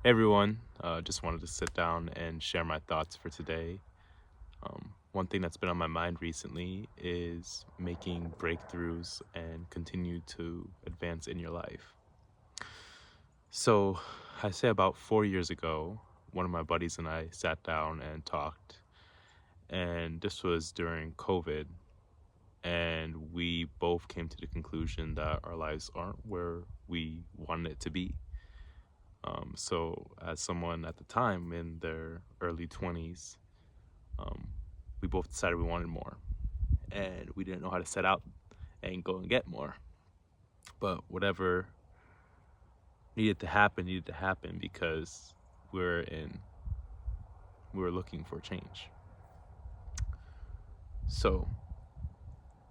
Hey everyone, just wanted to sit down and share my thoughts for today. One thing that's been on my mind recently is making breakthroughs and continue to advance in your life. So, I say about 4 years ago, one of my buddies and I sat down and talked, and this was during COVID, and we both came to the conclusion that our lives aren't where we wanted it to be. So, as someone at the time in their early 20s, um, we both decided we wanted more, and we didn't know how to set out and go and get more. But whatever needed to happen because we're in we were looking for change. So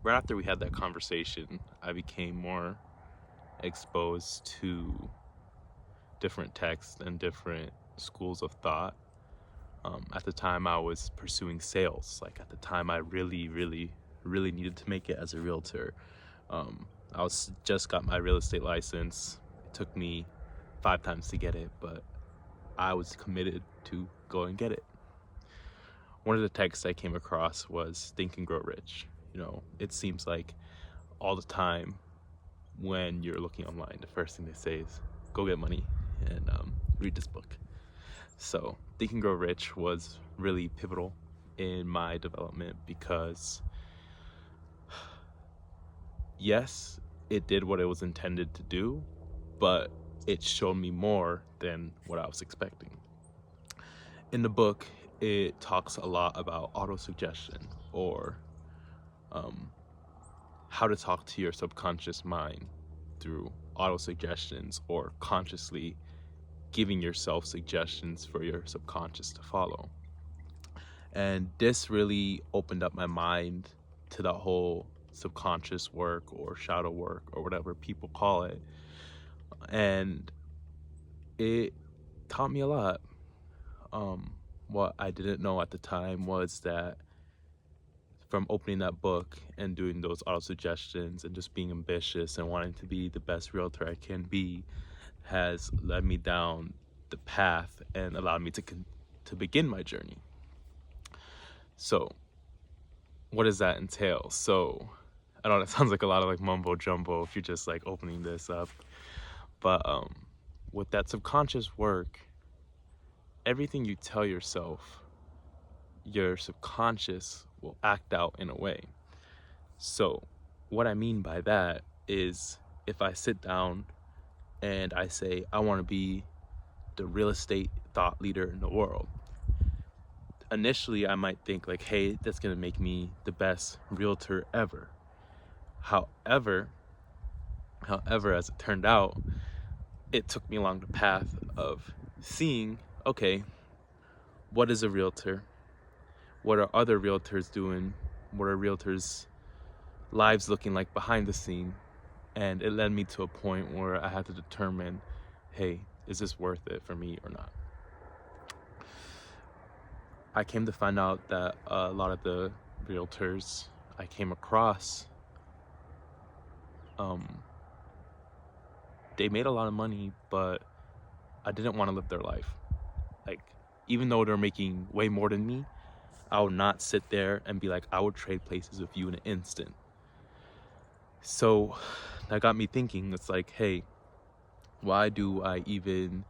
right after we had that conversation, I became more exposed to different texts and different schools of thought. At the time, I was pursuing sales. Like at the time, I really needed to make it as a realtor. I was just got my real estate license. It took me 5 times to get it, but I was committed to go and get it. One of the texts I came across was Think and Grow Rich. It seems like all the time when you're looking online, the first thing they say is go get money and read this book. So Think and Grow Rich was really pivotal in my development because yes, it did what it was intended to do, but it showed me more than what I was expecting. In the book, it talks a lot about autosuggestion or um, how to talk to your subconscious mind through autosuggestions or consciously giving yourself suggestions for your subconscious to follow. And this really opened up my mind to the whole subconscious work or shadow work or whatever people call it. And it taught me a lot. What I didn't know at the time was that from opening that book and doing those auto suggestions and just being ambitious and wanting to be the best realtor I can be has led me down the path and allowed me to begin my journey. So, what does that entail? So, I know that sounds like a lot of like mumbo jumbo if you're just like opening this up, but with that subconscious work, everything you tell yourself, your subconscious will act out in a way. So, what I mean by that is if I sit down and I say, I want to be the real estate thought leader in the world, initially I might think, like, hey, that's going to make me the best realtor ever. However, as it turned out, it took me along the path of seeing, okay, what is a realtor? What are other realtors doing? What are realtors' lives looking like behind the scene? And it led me to a point where I had to determine, hey, is this worth it for me or not? I came to find out that a lot of the realtors I came across, um, they made a lot of money, but I didn't want to live their life. Like, even though they're making way more than me, I would not sit there and be like, I would trade places with you in an instant. So that got me thinking, it's like, hey, why do I even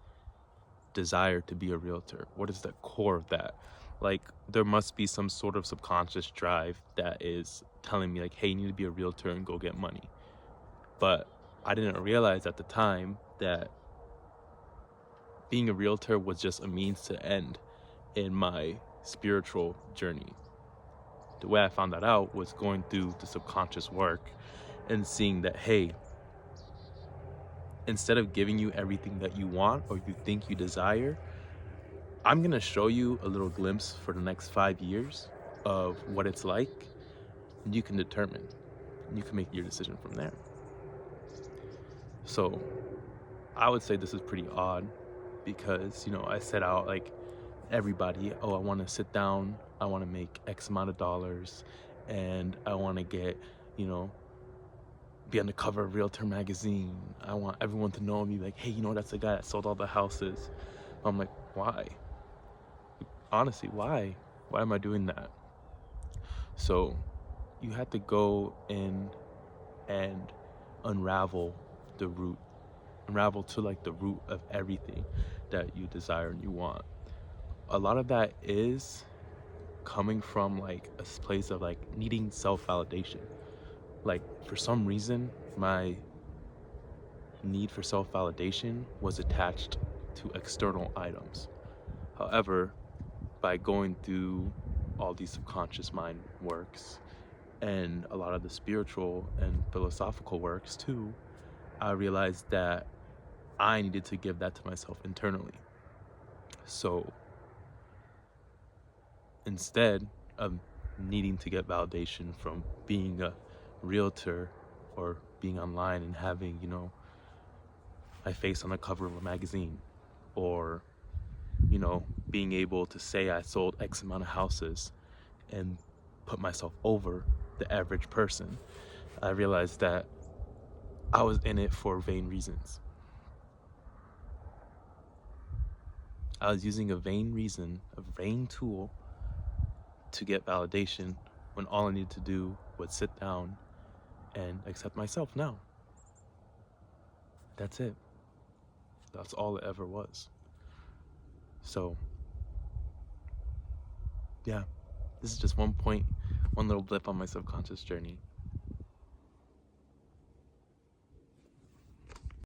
desire to be a realtor? What is the core of that? Like, there must be some sort of subconscious drive that is telling me, like, hey, you need to be a realtor and go get money. But I didn't realize at the time that being a realtor was just a means to end in my spiritual journey. The way I found that out was going through the subconscious work and seeing that, hey, instead of giving you everything that you want or you think you desire, I'm going to show you a little glimpse for the next 5 years of what it's like, and you can determine. You can make your decision from there. So I would say this is pretty odd because, I set out like everybody, oh, I want to sit down, I want to make X amount of dollars, and I want to get, you know, be on the cover of Realtor magazine. I want everyone to know me, like, hey, that's the guy that sold all the houses. I'm like, why? Honestly, why? Why am I doing that? So you have to go in and unravel the root, unravel to like the root of everything that you desire and you want. A lot of that is coming from like a place of like needing self-validation. Like for some reason, my need for self-validation was attached to external items. However, by going through all these subconscious mind works and a lot of the spiritual and philosophical works too, I realized that I needed to give that to myself internally. So instead of needing to get validation from being a realtor or being online and having, my face on the cover of a magazine, or, being able to say I sold X amount of houses and put myself over the average person, I realized that I was in it for vain reasons. I was using a vain reason, a vain tool to get validation when all I needed to do was sit down and accept myself now. That's it. That's all it ever was. So, yeah, this is just one point, one little blip on my subconscious journey.